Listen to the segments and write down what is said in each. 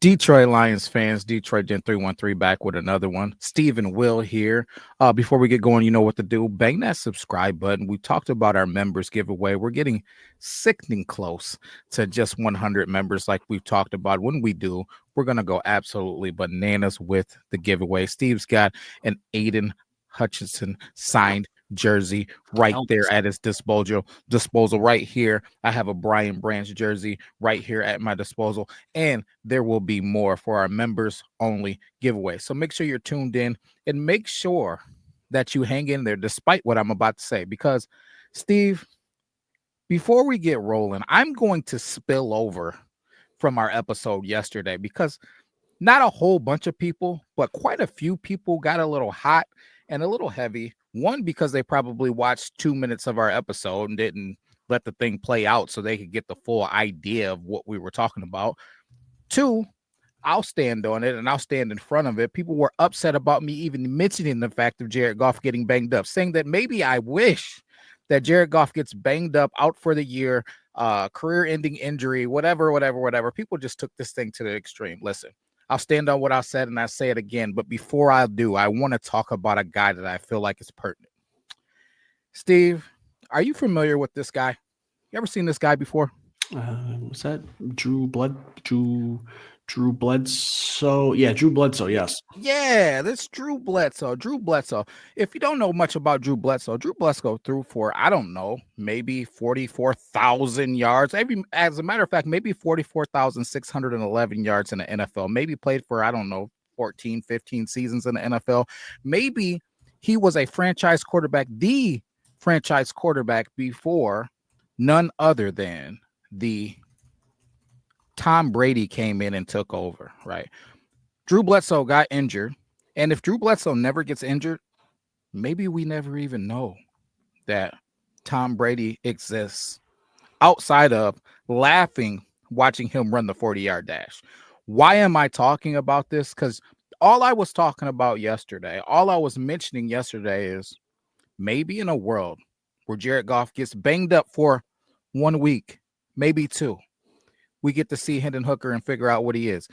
Detroit Lions fans, Detroit Gen 313 back with another one. Steve and Will here. Before we get going, you know what to do. Bang that subscribe button. We talked about our members giveaway. We're getting sickening close to just 100 members like we've talked about. When we do, we're going to go absolutely bananas with the giveaway. Steve's got an Aiden Hutchinson signed jersey right there at his disposal right here. I have a Brian Branch jersey right here at my disposal, and there will be more for our members only giveaway. So make sure you're tuned in and make sure that you hang in there despite what I'm about to say, because Steve, before we get rolling, I'm going to spill over from our episode yesterday because not a whole bunch of people, but quite a few people got a little hot and a little heavy. One, because they probably watched 2 minutes of our episode and didn't let the thing play out so they could get the full idea of what we were talking about. Two, I'll stand on it and I'll stand in front of it. People were upset about me even mentioning the fact of Jared Goff getting banged up, saying that maybe I wish that Jared Goff gets banged up, out for the year, career-ending injury, whatever. People just took this thing to the extreme. Listen, I'll stand on what I said and I say it again. But before I do, I want to talk about a guy that I feel like is pertinent. Steve, are you familiar with this guy? You ever seen this guy before? Was that Drew Bledsoe? Yeah, Drew Bledsoe. Yes. Yeah, that's Drew Bledsoe. Drew Bledsoe. If you don't know much about Drew Bledsoe threw for, I don't know, maybe 44,000 yards. As a matter of fact, maybe 44,611 yards in the NFL. Maybe played for, I don't know, 14, 15 seasons in the NFL. Maybe he was a franchise quarterback, the franchise quarterback before none other than the Tom Brady came in and took over, right? Drew Bledsoe got injured. And if Drew Bledsoe never gets injured, maybe we never even know that Tom Brady exists outside of laughing watching him run the 40-yard dash. Why am I talking about this? Because all I was talking about yesterday, all I was mentioning yesterday is maybe in a world where Jared Goff gets banged up for 1 week, maybe 2, we get to see Hendon Hooker and figure out what he is.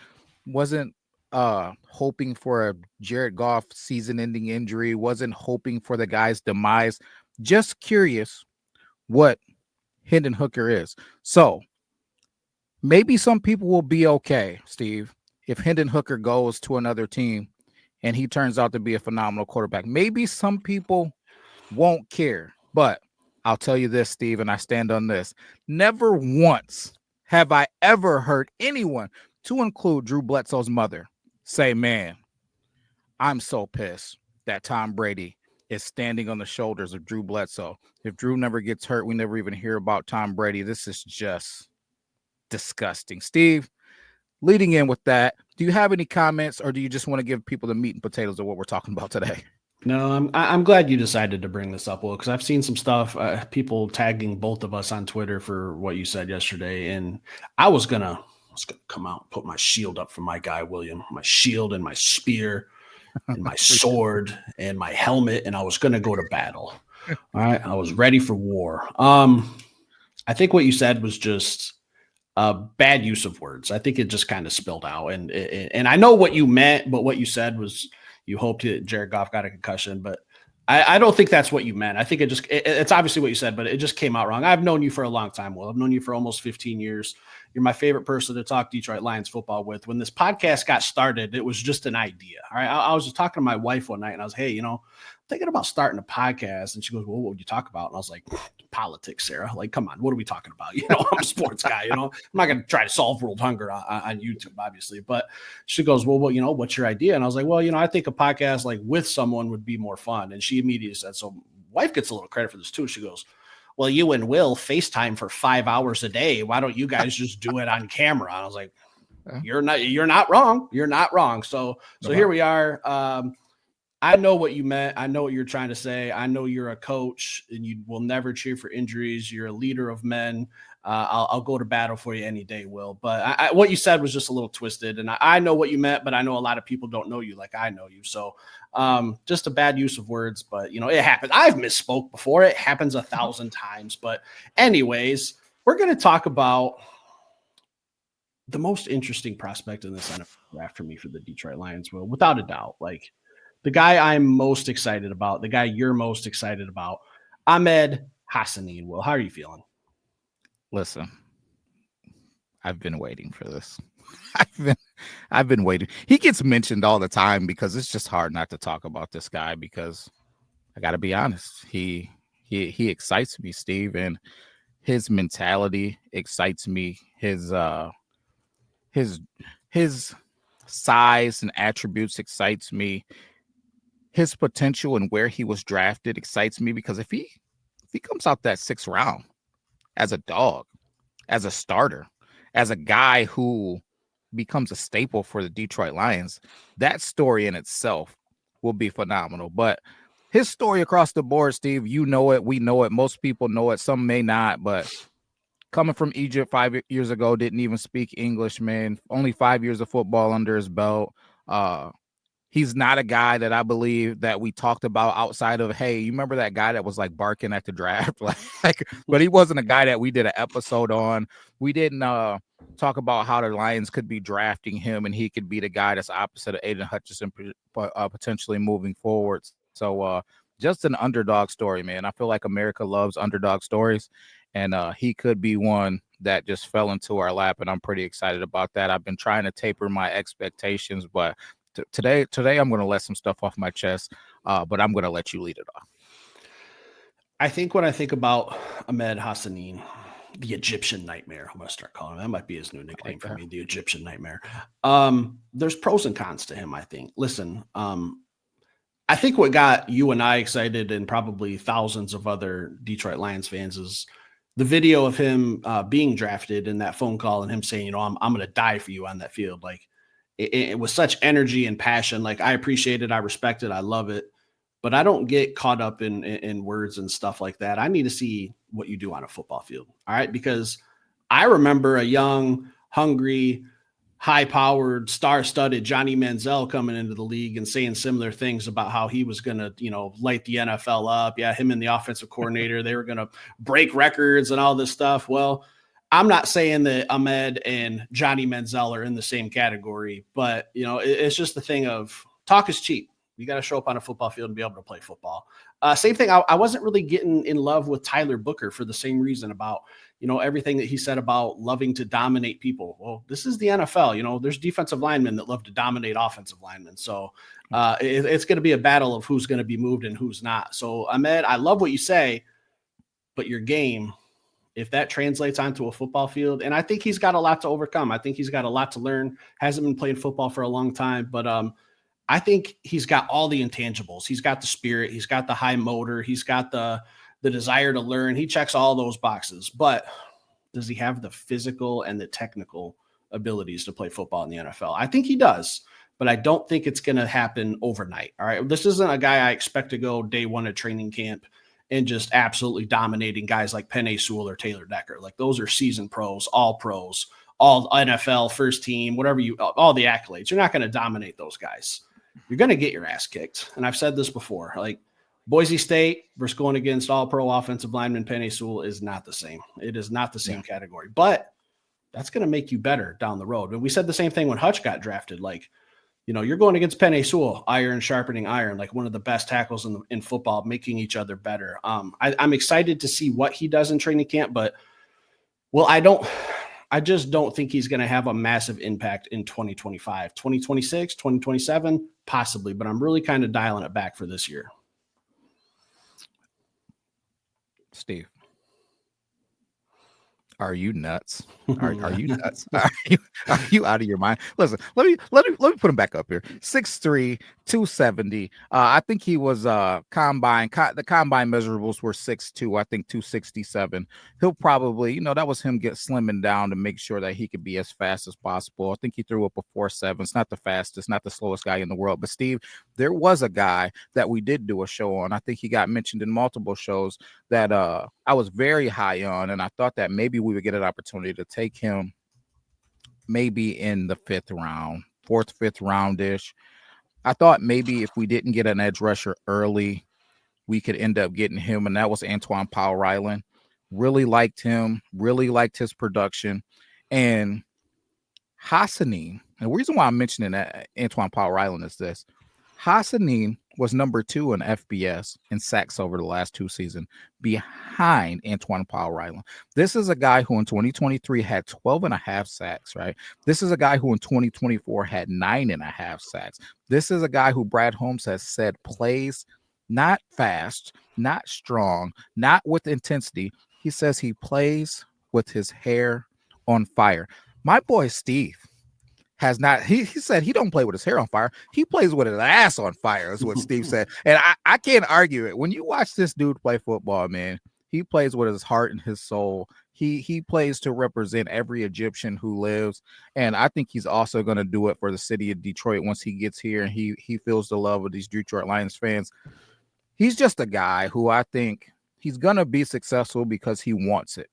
Wasn't hoping for a Jared Goff season-ending injury, wasn't hoping for the guy's demise, just curious what Hendon Hooker is. So maybe some people will be okay, Steve, if Hendon Hooker goes to another team and he turns out to be a phenomenal quarterback. Maybe some people won't care, but I'll tell you this, Steve, and I stand on this. Never once have I ever heard anyone, to include Drew Bledsoe's mother, say, man, I'm so pissed that Tom Brady is standing on the shoulders of Drew Bledsoe. If Drew never gets hurt, we never even hear about Tom Brady. This is just disgusting. Steve, leading in with that, do you have any comments or do you just want to give people the meat and potatoes of what we're talking about today? No, I'm glad you decided to bring this up, Will, because I've seen some stuff, people tagging both of us on Twitter for what you said yesterday, and I was gonna come out and put my shield up for my guy William, my shield and my spear and my sword and my helmet, and I was gonna go to battle. All right, I was ready for war. I think what you said was just a bad use of words. I think it just kind of spilled out, and I know what you meant, but what you said was, you hoped that Jared Goff got a concussion, but I don't think that's what you meant. I think it's obviously what you said, but it just came out wrong. I've known you for a long time, Will. I've known you for almost 15 years. You're my favorite person to talk Detroit Lions football with. When this podcast got started, it was just an idea. All right. I was just talking to my wife one night and I was, hey, thinking about starting a podcast. And she goes, well, what would you talk about? And I was like, politics, Sarah. Like, come on, what are we talking about? I'm a sports guy, I'm not going to try to solve world hunger on YouTube, obviously. But she goes, well, what's your idea? And I was like, well, I think a podcast like with someone would be more fun. And she immediately said, so wife gets a little credit for this too. She goes, well, you and Will FaceTime for 5 hours a day. Why don't you guys just do it on camera? And I was like, you're not wrong. You're not wrong. So here we are. I know what you meant. I know what you're trying to say. I know you're a coach and you will never cheer for injuries. You're a leader of men. I'll go to battle for you any day, Will. But what you said was just a little twisted. And I know what you meant, but I know a lot of people don't know you like I know you. So just a bad use of words, but it happens. I've misspoke before. It happens 1,000 times. But anyways, we're going to talk about the most interesting prospect in this NFL draft for me for the Detroit Lions, will, without a doubt, like the guy I'm most excited about, the guy you're most excited about, Ahmed Hassan. Will, how are you feeling? Listen, I've been waiting for this. I've been I've been waiting. He gets mentioned all the time because it's just hard not to talk about this guy because I got to be honest. He excites me, Steve, and his mentality excites me. His his size and attributes excites me. His potential and where he was drafted excites me because if he comes out that 6th round as a dog, as a starter, as a guy who becomes a staple for the Detroit Lions, that story in itself will be phenomenal. But his story across the board, Steve, you know it, we know it, most people know it, some may not, but coming from Egypt 5 years ago, didn't even speak English, man. Only 5 years of football under his belt. Uh, he's not a guy that I believe that we talked about outside of, hey, you remember that guy that was like barking at the draft? But he wasn't a guy that we did an episode on. We didn't talk about how the Lions could be drafting him and he could be the guy that's opposite of Aiden Hutchinson potentially moving forward. So just an underdog story, man. I feel like America loves underdog stories, and he could be one that just fell into our lap, and I'm pretty excited about that. I've been trying to taper my expectations, but today I'm going to let some stuff off my chest, but I'm going to let you lead it off. I think when I think about Ahmed Hassan, the Egyptian Nightmare, I'm going to start calling him. That might be his new nickname for me, the Egyptian Nightmare. There's pros and cons to him, I think. Listen, I think what got you and I excited, and probably thousands of other Detroit Lions fans, is the video of him being drafted and that phone call and him saying, you know, I'm going to die for you on that field. Like it was such energy and passion. Like I appreciate it. I respect it. I love it. But I don't get caught up in words and stuff like that. I need to see what you do on a football field. All right. Because I remember a young, hungry, high-powered, star-studded Johnny Manziel coming into the league and saying similar things about how he was going to, you know, light the NFL up. Yeah, him and the offensive coordinator, they were going to break records and all this stuff. Well, I'm not saying that Ahmed and Johnny Manziel are in the same category, but, you know, it's just the thing of talk is cheap. You got to show up on a football field and be able to play football. Same thing. I wasn't really getting in love with Tyler Booker for the same reason about, you know, everything that he said about loving to dominate people. Well, this is the NFL. You know, there's defensive linemen that love to dominate offensive linemen. So it's going to be a battle of who's going to be moved and who's not. So, Ahmed, I love what you say, but your game, if that translates onto a football field, and I think he's got a lot to overcome. I think he's got a lot to learn. Hasn't been playing football for a long time, but I think he's got all the intangibles. He's got the spirit. He's got the high motor. He's got the desire to learn. He checks all those boxes. But does he have the physical and the technical abilities to play football in the NFL? I think he does, but I don't think it's going to happen overnight. All right. This isn't a guy I expect to go day one at training camp and just absolutely dominating guys like Penei Sewell or Taylor Decker. Like those are seasoned pros, all NFL, first team, whatever all the accolades. You're not going to dominate those guys. You're going to get your ass kicked. And I've said this before, like Boise State versus going against all-pro offensive lineman Penei Sewell is not the same. It is not the same category, but that's going to make you better down the road. And we said the same thing when Hutch got drafted. Like, you know, you're going against Penei Sewell, iron sharpening iron, like one of the best tackles in football, making each other better. I'm excited to see what he does in training camp, but I just don't think he's going to have a massive impact in 2025, 2026, 2027, possibly, but I'm really kind of dialing it back for this year. Steve, are you nuts? Are you nuts? Are you out of your mind? Listen, let me put him back up here. 6'3", 270. I think he was the combine measurables were 6'2", I think 267. He'll probably, you know, that was him slimming down to make sure that he could be as fast as possible. I think he threw up a 4.7. It's not the fastest, not the slowest guy in the world. But Steve, there was a guy that we did do a show on. I think he got mentioned in multiple shows that I was very high on, and I thought that maybe we would get an opportunity to take him maybe in the 5th round, 4th, 5th round-ish. I thought maybe if we didn't get an edge rusher early, we could end up getting him, and that was Antoine Powell-Ryland. Really liked him, really liked his production, and Hassanin, and the reason why I'm mentioning that Antoine Power Island is this. Hassanin was number 2 in FBS in sacks over the last 2 seasons, behind Antoine Power Island. This is a guy who in 2023 had 12 and a half sacks, right? This is a guy who in 2024 had 9.5 sacks. This is a guy who Brad Holmes has said plays not fast, not strong, not with intensity. He says he plays with his hair on fire. My boy Steve has not, he said he don't play with his hair on fire. He plays with his ass on fire, is what Steve said. And I can't argue it. When you watch this dude play football, man, he plays with his heart and his soul. He plays to represent every Egyptian who lives. And I think he's also going to do it for the city of Detroit once he gets here and he feels the love of these Detroit Lions fans. He's just a guy who I think he's going to be successful because he wants it.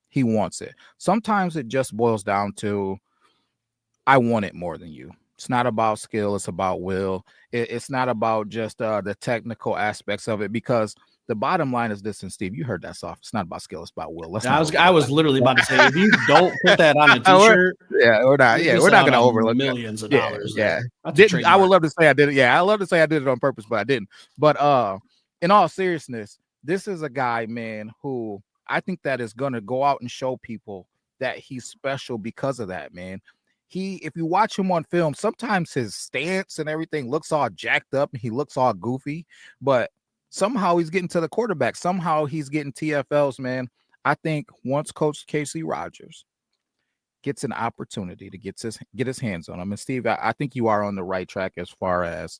He wants it. Sometimes it just boils down to, I want it more than you. It's not about skill. It's about will. It's not about just the technical aspects of it, because the bottom line is this, and Steve, you heard that soft. It's not about skill. It's about will. I was literally about to say, if you don't put that on a t-shirt, we're not going to overlook millions of dollars. Yeah. I would love to say I did it. Yeah, I love to say I did it on purpose, but I didn't. But in all seriousness, this is a guy, man, who I think that is going to go out and show people that he's special because of that, man. If you watch him on film, sometimes his stance and everything looks all jacked up and he looks all goofy, but somehow he's getting to the quarterback. Somehow he's getting TFLs, man. I think once Coach Casey Rogers gets an opportunity to get his hands on him, and Steve, I think you are on the right track as far as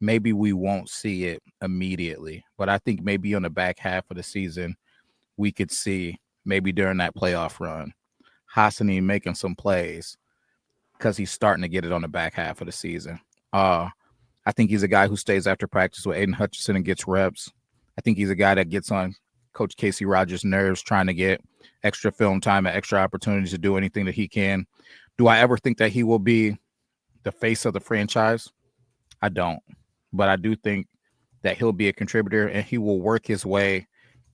maybe we won't see it immediately, but I think maybe on the back half of the season, we could see maybe during that playoff run, Hassani making some plays, because he's starting to get it on the back half of the season. I think he's a guy who stays after practice with Aiden Hutchinson and gets reps. I think he's a guy that gets on Coach Casey Rogers' nerves, trying to get extra film time and extra opportunities to do anything that he can. Do I ever think that he will be the face of the franchise? I don't. But I do think that he'll be a contributor and he will work his way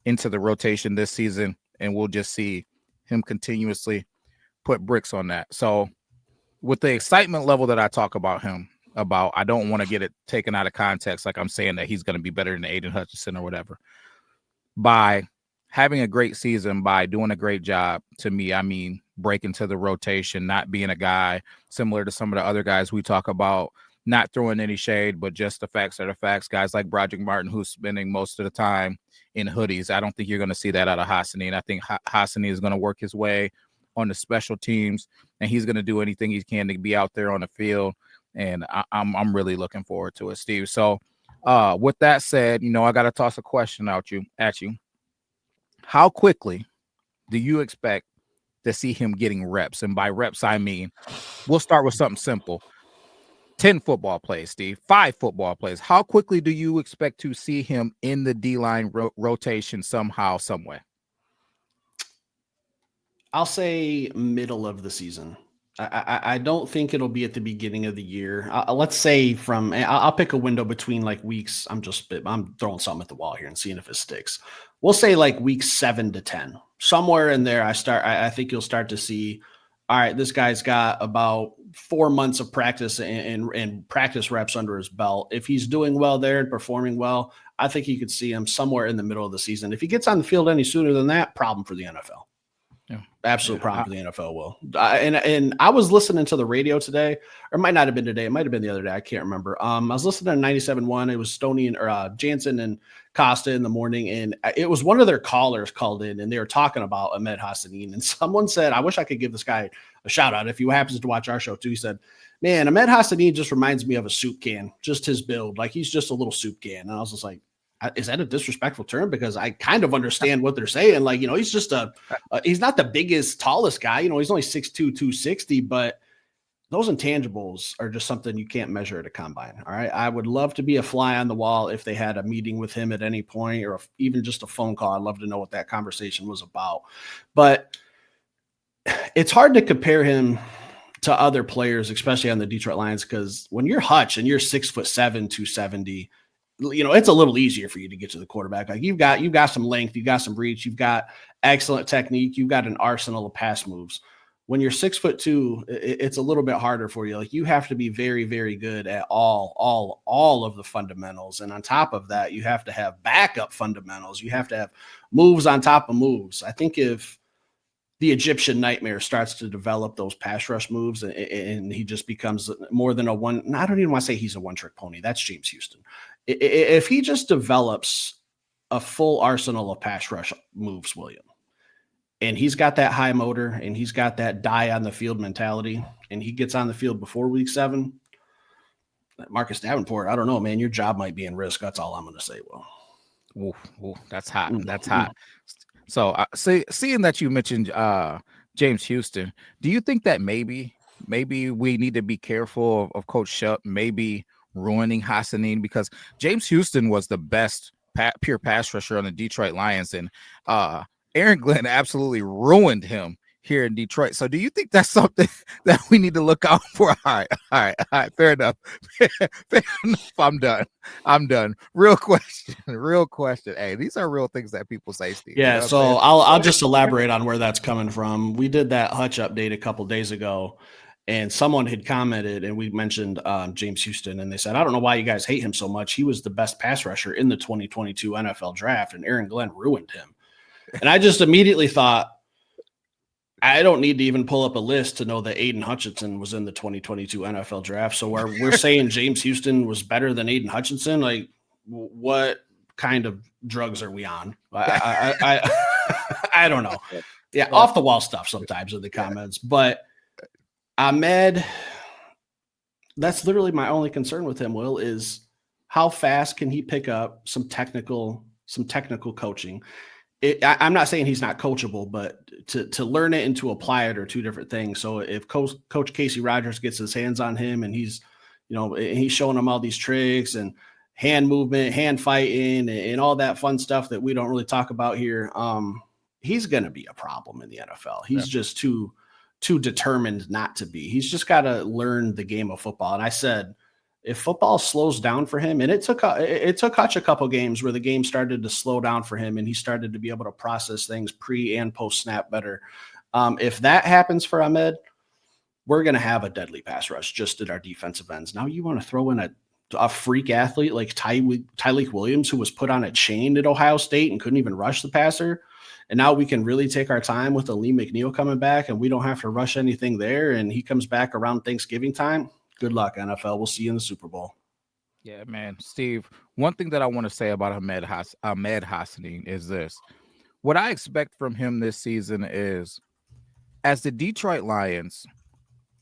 into the rotation this season, and we'll just see him continuously put bricks on that. So with the excitement level that I talk about him, I don't want to get it taken out of context, like I'm saying that he's going to be better than Aiden Hutchinson or whatever. By having a great season, by doing a great job, to me, I mean breaking to the rotation, not being a guy similar to some of the other guys we talk about, not throwing any shade, but just the facts are the facts. Guys like Broderick Martin, who's spending most of the time in hoodies. I don't think you're going to see that out of Hassani, and I think Hassani is going to work his way on the special teams, and he's going to do anything he can to be out there on the field. And I'm really looking forward to it, Steve. So with that said, I got to toss a question at you. How quickly do you expect to see him getting reps? And by reps, I mean, we'll start with something simple. 10 football plays, Steve, 5 football plays. How quickly do you expect to see him in the D-line rotation somehow, some way? I'll say middle of the season. I don't think it'll be at the beginning of the year. Let's say I'll pick a window between like weeks. I'm throwing something at the wall here and seeing if it sticks. We'll say like weeks 7 to 10, somewhere in there. I think you'll start to see, all right, this guy's got about 4 months of practice and practice reps under his belt. If he's doing well there and performing well, I think you could see him somewhere in the middle of the season. If he gets on the field any sooner than that, problem for the NFL. Absolute problem for the NFL will. And I was listening to the radio today, or it might not have been today. It might have been the other day. I can't remember. I was listening to 97.1. It was Stoney and Jansen and Costa in the morning. And it was one of their callers called in, and they were talking about Ahmed Hassan. And someone said, I wish I could give this guy a shout out if he happens to watch our show too. He said, man, Amed Hassan just reminds me of a soup can, just his build. Like he's just a little soup can. And I was just like, is that a disrespectful term? Because I kind of understand what they're saying. Like, he's just he's not the biggest, tallest guy. He's only 6'2", 260, but those intangibles are just something you can't measure at a combine. All right. I would love to be a fly on the wall if they had a meeting with him at any point, or even just a phone call. I'd love to know what that conversation was about. But it's hard to compare him to other players, especially on the Detroit Lions, because when you're Hutch and you're 6'7", 270, it's a little easier for you to get to the quarterback. Like you've got some length, you've got some reach, you've got excellent technique, you've got an arsenal of pass moves. when you're 6'2", it's a little bit harder for you. Like you have to be very, very good at all of the fundamentals. And on top of that, you have to have backup fundamentals. You have to have moves on top of moves. I think if the Egyptian nightmare starts to develop those pass rush moves and he just becomes more than a one, I don't even want to say he's a one-trick pony. That's James Houston. If he just develops a full arsenal of pass rush moves, William, and he's got that high motor and he's got that die on the field mentality, and he gets on the field before week 7, Marcus Davenport, I don't know, man, your job might be in risk. That's all I'm going to say. Well, ooh, that's hot. That's hot. So seeing that you mentioned James Houston, do you think that maybe we need to be careful of Coach Shutt maybe ruining Hassanin, because James Houston was the best pure pass rusher on the Detroit Lions, and Aaron Glenn absolutely ruined him here in Detroit. So do you think that's something that we need to look out for? All right. Fair enough. Fair enough. I'm done. Real question. Hey, these are real things that people say, Steve. Yeah. You know So I'll just elaborate on where that's coming from. We did that Hutch update a couple days ago, and someone had commented, and we mentioned James Houston, and they said, I don't know why you guys hate him so much. He was the best pass rusher in the 2022 NFL draft, and Aaron Glenn ruined him. And I just immediately thought, I don't need to even pull up a list to know that Aiden Hutchinson was in the 2022 NFL draft. So we're saying James Houston was better than Aiden Hutchinson. Like, what kind of drugs are we on? I don't know. Yeah, off the wall stuff sometimes in the comments. But Ahmed, that's literally my only concern with him, Will, is how fast can he pick up some technical coaching. I'm not saying he's not coachable, but to learn it and to apply it are two different things. So if Coach Casey Rogers gets his hands on him and he's showing him all these tricks and hand movement, hand fighting, and all that fun stuff that we don't really talk about here, he's going to be a problem in the NFL. He's just too determined not to be. He's just got to learn the game of football. And I said, if football slows down for him, and it took Hutch a couple games where the game started to slow down for him and he started to be able to process things pre and post snap better. If that happens for Ahmed, we're going to have a deadly pass rush just at our defensive ends. Now you want to throw in a freak athlete like Tyleik Williams, who was put on a chain at Ohio State and couldn't even rush the passer. And now we can really take our time with Lee McNeil coming back, and we don't have to rush anything there. And he comes back around Thanksgiving time. Good luck, NFL. We'll see you in the Super Bowl. Yeah, man. Steve, one thing that I want to say about Amed Hassan is this. What I expect from him this season is, as the Detroit Lions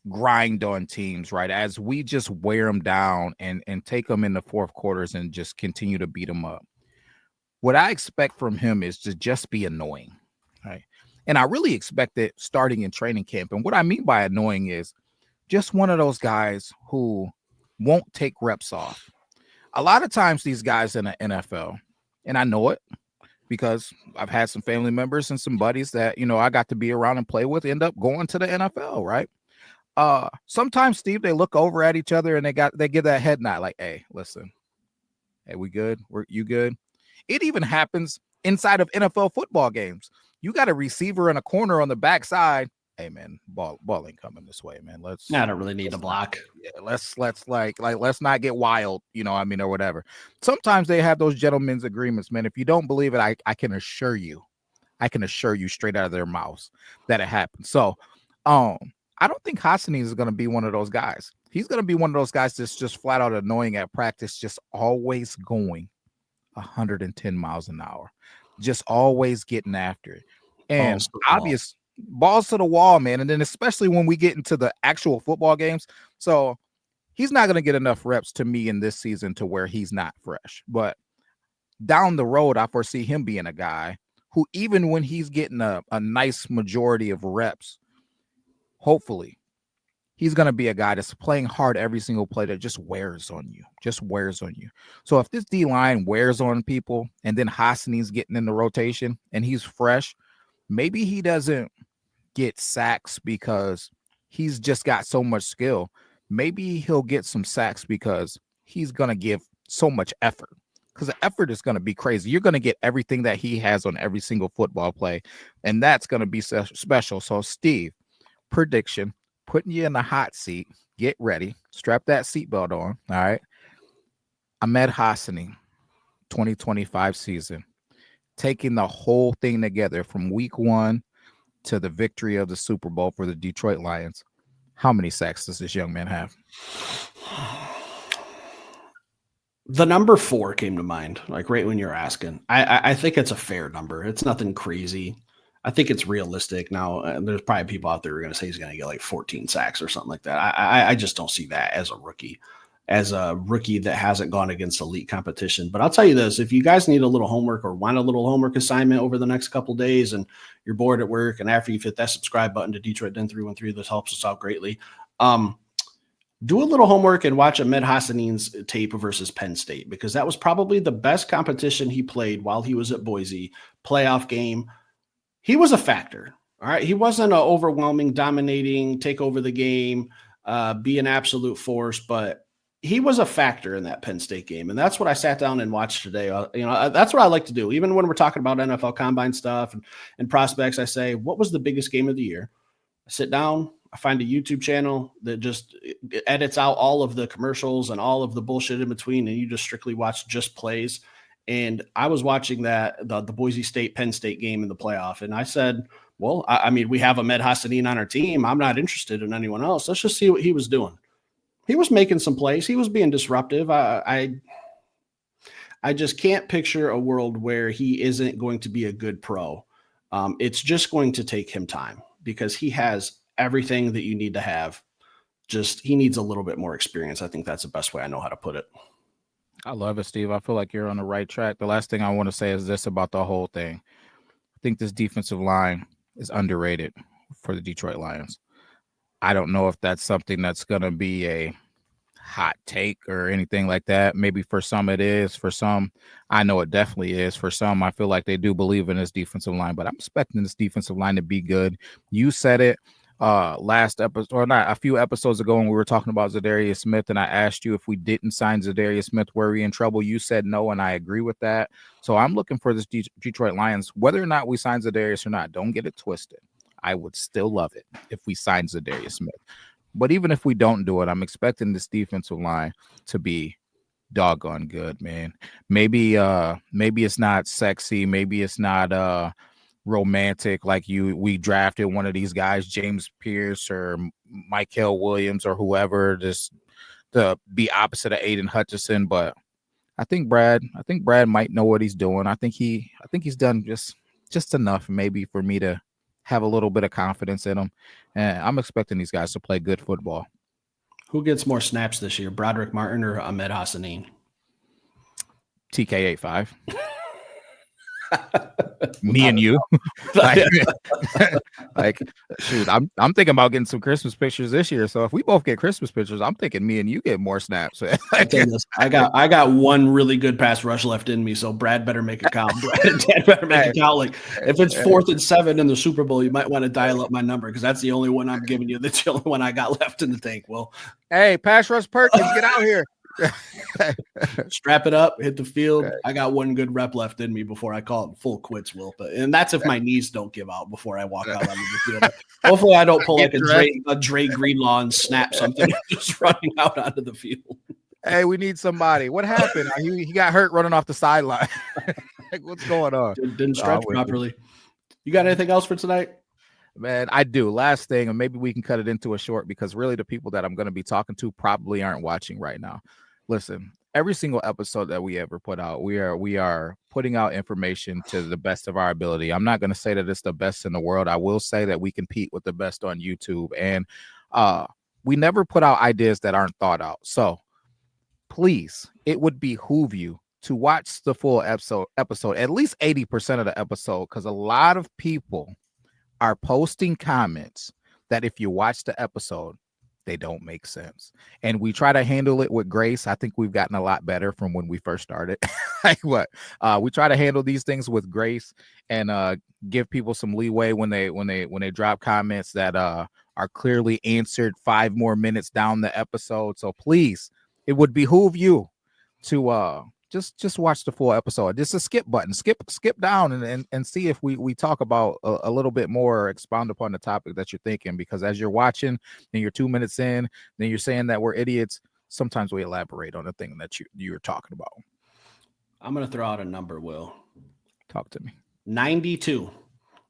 grind on teams, right, as we just wear them down and take them in the fourth quarters and just continue to beat them up, what I expect from him is to just be annoying, right? And I really expect it starting in training camp. And what I mean by annoying is just one of those guys who won't take reps off. A lot of times these guys in the NFL, and I know it because I've had some family members and some buddies that, I got to be around and play with, end up going to the NFL, right? Sometimes, Steve, they look over at each other and they give that head nod like, hey, listen, hey, we good? You good? It even happens inside of NFL football games. You got a receiver in a corner on the backside. Hey man, ball ain't coming this way, man. I don't really need a block. Let's not get wild, or whatever. Sometimes they have those gentlemen's agreements, man. If you don't believe it, I can assure you straight out of their mouths that it happens. So, I don't think Hassanin is going to be one of those guys. He's going to be one of those guys that's just flat out annoying at practice, just always going 110 miles an hour, just always getting after it. And obvious balls to the wall, man. And then especially when we get into the actual football games. So he's not going to get enough reps to me in this season to where he's not fresh. But down the road, I foresee him being a guy who, even when he's getting a nice majority of reps, hopefully he's going to be a guy that's playing hard every single play that just wears on you. So if this D-line wears on people and then Hassanin's getting in the rotation and he's fresh, maybe he doesn't get sacks because he's just got so much skill. Maybe he'll get some sacks because he's going to give so much effort, because the effort is going to be crazy. You're going to get everything that he has on every single football play, and that's going to be special. So, Steve, prediction, putting you in the hot seat. Get ready. Strap that seatbelt on. All right. Ahmed Hassan, 2025 season, taking the whole thing together from week 1 to the victory of the Super Bowl for the Detroit Lions. How many sacks does this young man have? The number 4 came to mind, like right when you're asking. I think it's a fair number. It's nothing crazy. I think it's realistic. Now, there's probably people out there who are going to say he's going to get like 14 sacks or something like that. I just don't see that as a rookie that hasn't gone against elite competition. But I'll tell you this, if you guys need a little homework or want a little homework assignment over the next couple days and you're bored at work and after you've hit that subscribe button to Detroit Den 313, this helps us out greatly. Do a little homework and watch Amed Hassan's tape versus Penn State, because that was probably the best competition he played while he was at Boise. Playoff game. He was a factor. All right. He wasn't an overwhelming, dominating, take over the game, be an absolute force, but he was a factor in that Penn State game. And that's what I sat down and watched today. That's what I like to do. Even when we're talking about NFL combine stuff and prospects, I say, what was the biggest game of the year? I sit down, I find a YouTube channel that just edits out all of the commercials and all of the bullshit in between, and you just strictly watch just plays. And I was watching the Boise State Penn State game in the playoff, and I said, well, I mean, we have Ahmed Hassan on our team. I'm not interested in anyone else. Let's just see what he was doing. He was making some plays. He was being disruptive. I just can't picture a world where he isn't going to be a good pro. It's just going to take him time because he has everything that you need to have. Just he needs a little bit more experience. I think that's the best way I know how to put it. I love it, Steve. I feel like you're on the right track. The last thing I want to say is this about the whole thing. I think this defensive line is underrated for the Detroit Lions. I don't know if that's something that's going to be a hot take or anything like that. Maybe for some it is. For some, I know it definitely is. For some, I feel like they do believe in this defensive line, but I'm expecting this defensive line to be good. You said it last episode, or not, a few episodes ago when we were talking about Zadarius Smith, and I asked you if we didn't sign Zadarius Smith, were we in trouble? You said no, and I agree with that. So I'm looking for this Detroit Lions, whether or not we sign Zadarius or not. Don't get it twisted. I would still love it if we sign Zadarius Smith. But even if we don't do it, I'm expecting this defensive line to be doggone good, man. Maybe it's not sexy, maybe it's not romantic like we drafted one of these guys, James Pierce or Michael Williams or whoever, just to be opposite of Aiden Hutchinson. But I think Brad might know what he's doing. I think he's done just enough maybe for me to have a little bit of confidence in him. And I'm expecting these guys to play good football. Who gets more snaps this year, Broderick Martin or Ahmed Hassan? TK85. Me and you. like shoot, I'm thinking about getting some Christmas pictures this year. So if we both get Christmas pictures, I'm thinking me and you get more snaps. I got one really good pass rush left in me, so Brad better make it count. Dad better make it count. Like if it's 4th and 7 in the Super Bowl, you might want to dial up my number because that's the only one I'm giving you. That's the only one I got left in the tank. Well, hey, pass rush Perkins, get out here. Strap it up, hit the field. Okay. I got one good rep left in me before I call it full quits, Will. And that's if my knees don't give out before I walk out onto the field. Hopefully I don't pull like a Dre Greenlaw and snap something just running out onto the field. Hey, we need somebody. What happened? He got hurt running off the sideline. Like, what's going on? Didn't stretch properly. You got anything else for tonight? Man, I do. Last thing, and maybe we can cut it into a short because really the people that I'm going to be talking to probably aren't watching right now. Listen, every single episode that we ever put out, we are putting out information to the best of our ability. I'm not going to say that it's the best in the world. I will say that we compete with the best on YouTube, and we never put out ideas that aren't thought out. So please, it would behoove you to watch the full episode, at least 80% of the episode, because a lot of people are posting comments that if you watch the episode, they don't make sense. And we try to handle it with grace. I think we've gotten a lot better from when we first started. We try to handle these things with grace and give people some leeway when they drop comments that are clearly answered 5 more minutes down the episode. So please, it would behoove you to just watch the full episode. Just a skip button, skip down and see if we talk about a little bit more, expound upon the topic that you're thinking, because as you're watching and you're 2 minutes in, then you're saying that we're idiots. Sometimes we elaborate on the thing that you're talking about. I'm going to throw out a number, Will. Talk to me. 92.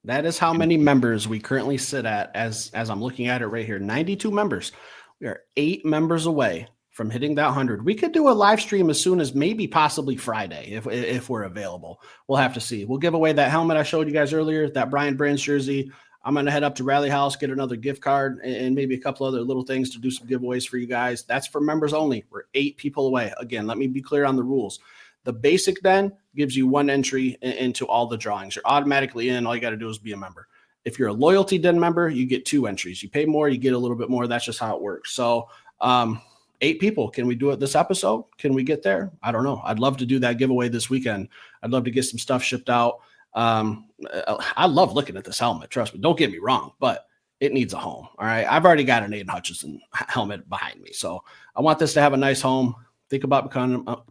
That is how many members we currently sit at as I'm looking at it right here. 92 members. We are 8 members away from hitting that 100. We could do a live stream as soon as maybe possibly Friday if we're available. We'll have to see. We'll give away that helmet I showed you guys earlier, that Brian Brands jersey. I'm going to head up to Rally House, get another gift card, and maybe a couple other little things to do some giveaways for you guys. That's for members only. We're 8 people away. Again, let me be clear on the rules. The basic then gives you 1 entry into all the drawings. You're automatically in. All you got to do is be a member. If you're a loyalty den member, you get 2 entries. You pay more, you get a little bit more. That's just how it works. So 8 people. Can we do it this episode? Can we get there? I don't know. I'd love to do that giveaway this weekend. I'd love to get some stuff shipped out. I love looking at this helmet. Trust me. Don't get me wrong, but it needs a home. All right. I've already got an Amed Hassan helmet behind me. So I want this to have a nice home. Think about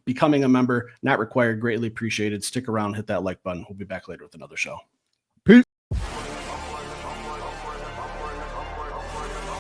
becoming a member. Not required. Greatly appreciated. Stick around. Hit that like button. We'll be back later with another show.